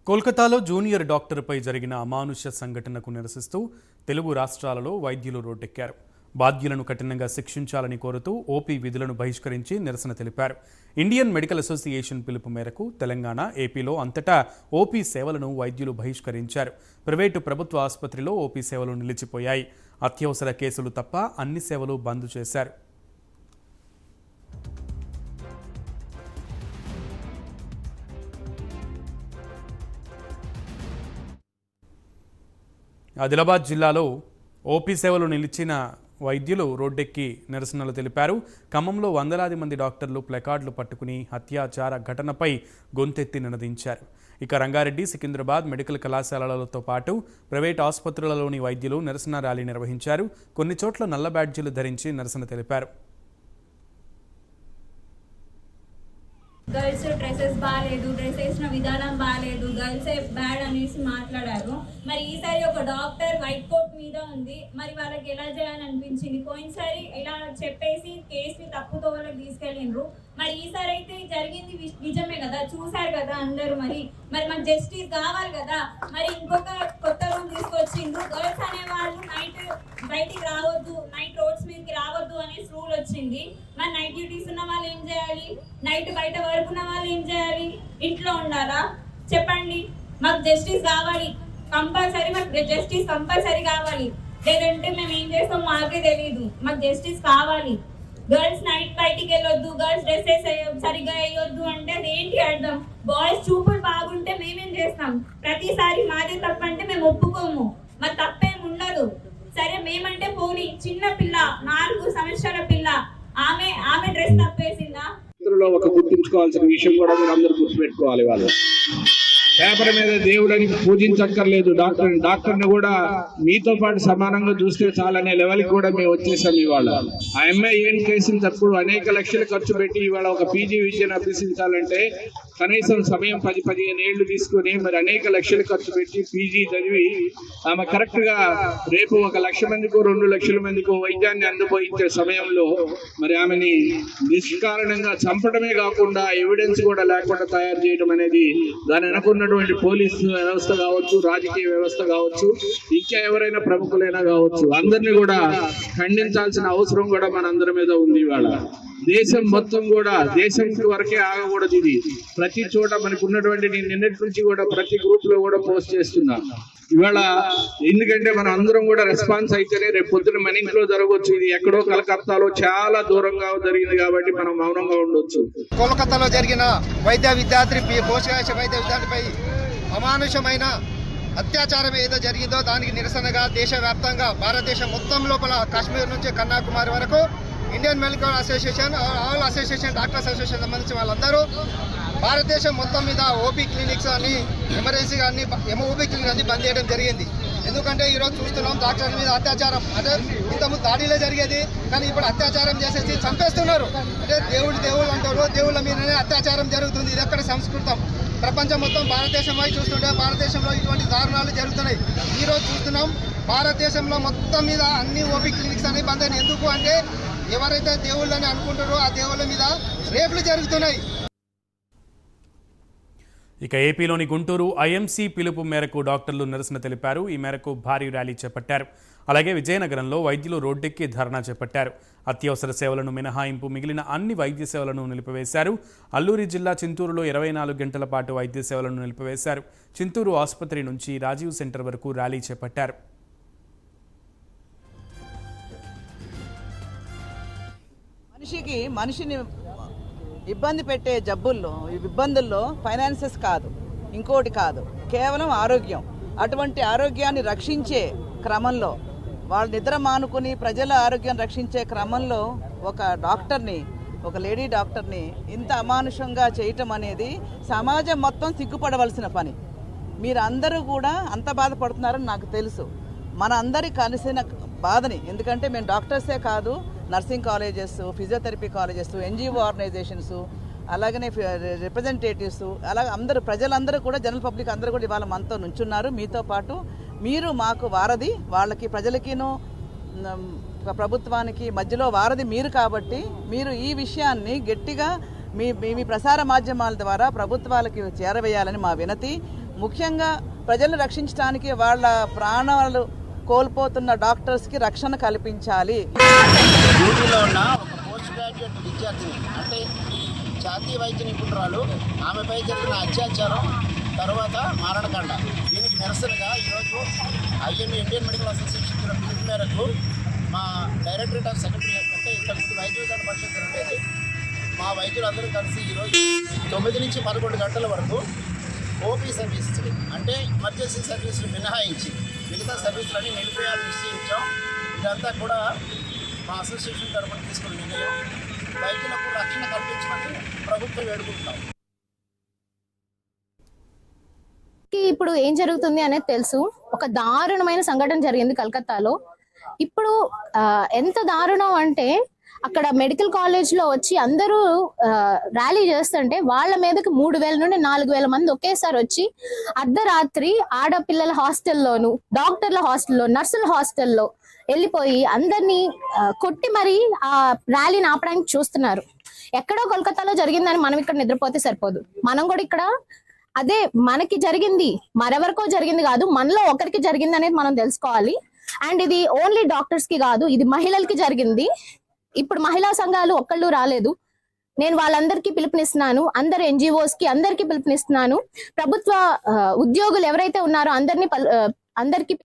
కోల్కతాలో జూనియర్ డాక్టర్పై జరిగిన అమానుష్య సంఘటనకు నిరసిస్తూ తెలుగు రాష్ట్రాలలో వైద్యులు రోడ్డెక్కారు. బాధ్యులను కఠినంగా శిక్షించాలని కోరుతూ ఓపీ విధులను బహిష్కరించి నిరసన తెలిపారు. ఇండియన్ మెడికల్ అసోసియేషన్ పిలుపు మేరకు తెలంగాణ, ఏపీలో అంతటా ఓపీ సేవలను వైద్యులు బహిష్కరించారు. ప్రైవేటు ప్రభుత్వ ఆసుపత్రిలో ఓపీ సేవలు నిలిచిపోయాయి. అత్యవసర కేసులు తప్ప అన్ని సేవలు బంద్ చేశారు. ఆదిలాబాద్ జిల్లాలో ఓపీ సేవలు నిలిచిన వైద్యులు రోడ్డెక్కి నిరసనలు తెలిపారు. ఖమ్మంలో వందలాది మంది డాక్టర్లు ప్లకార్డులు పట్టుకుని అత్యాచార ఘటనపై గొంతెత్తి నినదించారు. ఇక రంగారెడ్డి, సికింద్రాబాద్ మెడికల్ కళాశాలలతో పాటు ప్రైవేట్ ఆసుపత్రులలోని వైద్యులు నిరసన ర్యాలీ నిర్వహించారు. కొన్ని చోట్ల నల్ల బ్యాడ్జీలు ధరించి నిరసన తెలిపారు. గర్ల్స్ డ్రెస్సెస్ బాగాలేదు, డ్రెస్ వేసిన విధానం బాగాలేదు, గర్ల్సే బ్యాడ్ అనేసి మాట్లాడారు. మరి ఈసారి ఒక డాక్టర్ వైట్ కోట్ మీద ఉంది, మరి వాళ్ళకి ఎలా చేయాలని అనిపించింది. పోయినసారి ఇలా చెప్పేసి కేసుని తప్పుతో వాళ్ళకి తీసుకెళ్ళిండ్రు. మరి ఈసారి అయితే జరిగింది నిజమే కదా, చూసారు కదా అందరూ. మరి మాకు జస్టిస్ కావాలి కదా. మరి ఇంకొక కొత్త రూల్ తీసుకొచ్చిండ్రు. గర్ల్స్ అనే వాళ్ళు నైట్ బయటికి రావద్దు, నైట్ రోడ్స్ మీదకి రావద్దు అనేసి రూల్ వచ్చింది. మరి నైట్ డ్యూటీస్ ఉన్న వాళ్ళు ఏం చేయాలి? నైట్ బయట వరకు ఉన్న వాళ్ళు ఏం చేయాలి? ఇంట్లో ఉండాలా? చెప్పండి. మాకు జస్టిస్ కావాలి కంపల్సరీ, మాకు జస్టిస్ కంపల్సరీ కావాలి. లేదంటే మేము ఏం చేస్తాం మాకే తెలియదు. మాకు జస్టిస్ కావాలి. గర్ల్స్ నైట్ బయటికి వెళ్ళొద్దు, గర్ల్స్ డ్రెస్సెస్ సరిగా వేయొద్దు అంటే అదేంటి అర్థం? బాయ్స్ చూపులు బాగుంటే మేమేం చేస్తాం? ప్రతిసారి మాదే తప్పంటే మేము ఒప్పుకోము. మరి తప్పేం ఉండదు. సరే మేమంటే పోనీ, చిన్న పిల్ల 4 సంవత్సరాల పిల్ల, ఆమె డ్రెస్ తప్పేసిందా? ఒక గుర్తుంచుకోవాల్సిన విషయం కూడా మీరు అందరూ గుర్తుపెట్టుకోవాలి. వాళ్ళు పేపర్ మీద దేవుడిని పూజించక్కర్లేదు, డాక్టర్ని కూడా మీతో పాటు సమానంగా చూస్తే చాలనే లెవెల్కి కూడా మేము వచ్చేసాం. ఇవాళ ఆ అమ్మాయి ఏం కేసులు తప్పుడు అనేక లక్షలు ఖర్చు పెట్టి ఇవాళ ఒక పీజీ విద్యను అభ్యసించాలంటే కనీసం సమయం 10-15 ఏళ్లు తీసుకుని మరి అనేక లక్షలు ఖర్చు పెట్టి పీజీ చదివి ఆమె కరెక్ట్ గా రేపు 1 లక్ష మందికో 2 లక్షల మందికో వైద్యాన్ని అందుబోయించే సమయంలో మరి ఆమెని నిష్కారణంగా చంపడమే కాకుండా ఎవిడెన్స్ కూడా లేకుండా తయారు చేయడం అనేది, దాని వెనుకున్నటువంటి పోలీసు వ్యవస్థ కావచ్చు, రాజకీయ వ్యవస్థ కావచ్చు, ఇంకా ఎవరైనా ప్రముఖులైనా కావచ్చు, అందరినీ కూడా ఖండించాల్సిన అవసరం కూడా మనందరి మీద ఉంది. ఇవాళ దేశం మొత్తం కూడా దేశం వరకే ఆగకూడదు. ఇది ప్రతి చోట మనకు ఉన్నటువంటి, నేను నిన్నటి నుంచి కూడా ప్రతి గ్రూప్ లో కూడా పోస్ట్ చేస్తున్నా ఇవాళ. ఎందుకంటే మనం అందరం కూడా రెస్పాన్స్ అయితేనే రేపు పొద్దున మన ఇంట్లో జరగవచ్చు. ఇది ఎక్కడో కలకత్తాలో చాలా దూరంగా జరిగింది కాబట్టి మనం మౌనంగా ఉండొచ్చు. కోల్కతాలో జరిగిన వైద్య విద్యార్థి వైద్యార్థిపై అమానుషమైన అత్యాచారం ఏదో జరిగిందో దానికి నిరసనగా దేశవ్యాప్తంగా భారతదేశం మొత్తం లోపల కాశ్మీర్ నుంచి కన్యాకుమారి వరకు Indian medical association, all association, doctors association సంబంధించిన వాళ్ళందరూ భారతదేశం మొత్తం మీద ఓపీ క్లినిక్స్ అని, ఎమర్జెన్సీ కానీ ఓపీ క్లినిక్ అన్ని బంద్ చేయడం జరిగింది. ఎందుకంటే ఈరోజు చూస్తున్నాం డాక్టర్ల మీద అత్యాచారం. అంటే ఇంతకుముందు దాడిలో జరిగేది, కానీ ఇప్పుడు అత్యాచారం చేసేసి చంపేస్తున్నారు. అంటే దేవుళ్ళు అంటారు, దేవుళ్ళ మీదనే అత్యాచారం జరుగుతుంది. ఇది ఎక్కడ సంస్కృతం? ప్రపంచం మొత్తం భారతదేశం వైపు చూస్తుంటే భారతదేశంలో ఇటువంటి దారుణాలు జరుగుతున్నాయి. ఈరోజు చూస్తున్నాం భారతదేశంలో మొత్తం మీద అన్ని ఓపీ క్లినిక్స్ అనేవి బంద్ అయినాయి. ఎందుకు అంటే ఎవరైతే దేవుళ్ళని అనుకుంటారో ఆ దేవుళ్ళ మీద రేపులు జరుగుతున్నాయి. ఇక ఏపీలోని గుంటూరు ఐఎంసీ పిలుపు మేరకు డాక్టర్లు నిరసన తెలిపారు. ఈ మేరకు భారీ ర్యాలీ చేపట్టారు. అలాగే విజయనగరంలో వైద్యులు రోడ్డెక్కి ధర్నా చేపట్టారు. అత్యవసర సేవలను మినహాయింపు మిగిలిన అన్ని వైద్య సేవలను నిలిపివేశారు. అల్లూరి జిల్లా చింతూరులో 24 గంటల పాటు వైద్య సేవలను నిలిపివేశారు. చింతూరు ఆసుపత్రి నుంచి రాజీవ్ సెంటర్ వరకు ర్యాలీ చేపట్టారు. మనిషిని ఇబ్బంది పెట్టే ఇబ్బందుల్లో ఫైనాన్సెస్ కాదు, ఇంకోటి కాదు, కేవలం ఆరోగ్యం. అటువంటి ఆరోగ్యాన్ని రక్షించే క్రమంలో, వాళ్ళు నిద్ర మానుకుని ప్రజల ఆరోగ్యం రక్షించే క్రమంలో ఒక లేడీ డాక్టర్ని ఇంత అమానుషంగా చేయటం అనేది సమాజం మొత్తం సిగ్గుపడవలసిన పని. మీరందరూ కూడా అంత బాధపడుతున్నారని నాకు తెలుసు. మన అందరి కలిసిన బాధని, ఎందుకంటే మేము డాక్టర్సే కాదు, nursing colleges, physiotherapy colleges, NGO organisations, అలాగనే రిప్రజెంటేటివ్స్, అలాగే అందరూ ప్రజలందరూ కూడా, జనరల్ పబ్లిక్ అందరూ కూడా ఇవాళ మనతో నుంచున్నారు. మీతో పాటు మీరు మాకు వారధి, వాళ్ళకి ప్రజలకిను ప్రభుత్వానికి మధ్యలో వారధి మీరు. కాబట్టి మీరు ఈ విషయాన్ని గట్టిగా మీ ప్రసార మాధ్యమాల ద్వారా ప్రభుత్వాలకి చేరవేయాలని మా వినతి. ముఖ్యంగా ప్రజలను రక్షించడానికి వాళ్ళ ప్రాణాలు కోల్పోతున్న డాక్టర్స్కి రక్షణ కల్పించాలి. డ్యూటీలో ఉన్న ఒక పోస్ట్ గ్రాడ్యుయేట్ విద్యార్థిని అంటే జాతీయ వైద్య నిపుణురాలు ఆమెపై జరిగిన అత్యాచారం తర్వాత మారణకాండ దీనికి నిరసనగా ఈరోజు ఇండియన్ మెడికల్ అసోసియేషన్ పిలుపు మేరకు మా డైరెక్టరేట్ ఆఫ్ సెక్రటరీ అంటే ఇంతకుముందు వైద్య విధాన పరిషత్ ఉండేది మా వైద్యులందరూ కలిసి ఈరోజు 9 నుంచి 11 గంటల వరకు ఓపీ సర్వీసెస్ అంటే ఎమర్జెన్సీ సర్వీసులు మినహాయించి మిగతా సర్వీసులన్నీ నిలిపేయాలని నిశ్చయించాం. ఇదంతా కూడా మా అసోసియేషన్ తరఫున తీసుకున్న నిర్ణయం. వైద్యులకు రక్షణ కల్పించమని ప్రభుత్వం వేడుకుంటున్నాం. ఇప్పుడు ఏం జరుగుతుంది అనేది తెలుసు. ఒక దారుణమైన సంఘటన జరిగింది కలకత్తాలో. ఇప్పుడు ఎంత దారుణం అంటే అక్కడ మెడికల్ కాలేజ్ లో వచ్చి అందరూ ర్యాలీ చేస్తుంటే వాళ్ళ మీదకి 3,000 నుండి 4,000 మంది ఒకేసారి వచ్చి అర్ధరాత్రి ఆడపిల్లల హాస్టల్లోను, డాక్టర్ల హాస్టల్లో, నర్సుల హాస్టల్లో వెళ్ళిపోయి అందరినీ కొట్టి మరి ఆ ర్యాలీని ఆపడానికి చూస్తున్నారు. ఎక్కడో కోల్కతాలో జరిగిందని మనం ఇక్కడ నిద్రపోతే సరిపోదు. మనం కూడా ఇక్కడ అదే మనకి జరిగింది, మరెవరికో జరిగింది కాదు, మనలో ఒకరికి జరిగింది అనేది మనం తెలుసుకోవాలి. అండ్ ఇది ఓన్లీ డాక్టర్స్ కి కాదు, ఇది మహిళలకి జరిగింది. ఇప్పుడు మహిళా సంఘాలు ఒక్కళ్ళు రాలేదు. నేను వాళ్ళందరికీ పిలుపునిస్తున్నాను, అందరు NGOs కి అందరికీ పిలుపునిస్తున్నాను. ప్రభుత్వ ఉద్యోగులు ఎవరైతే ఉన్నారో అందరికీ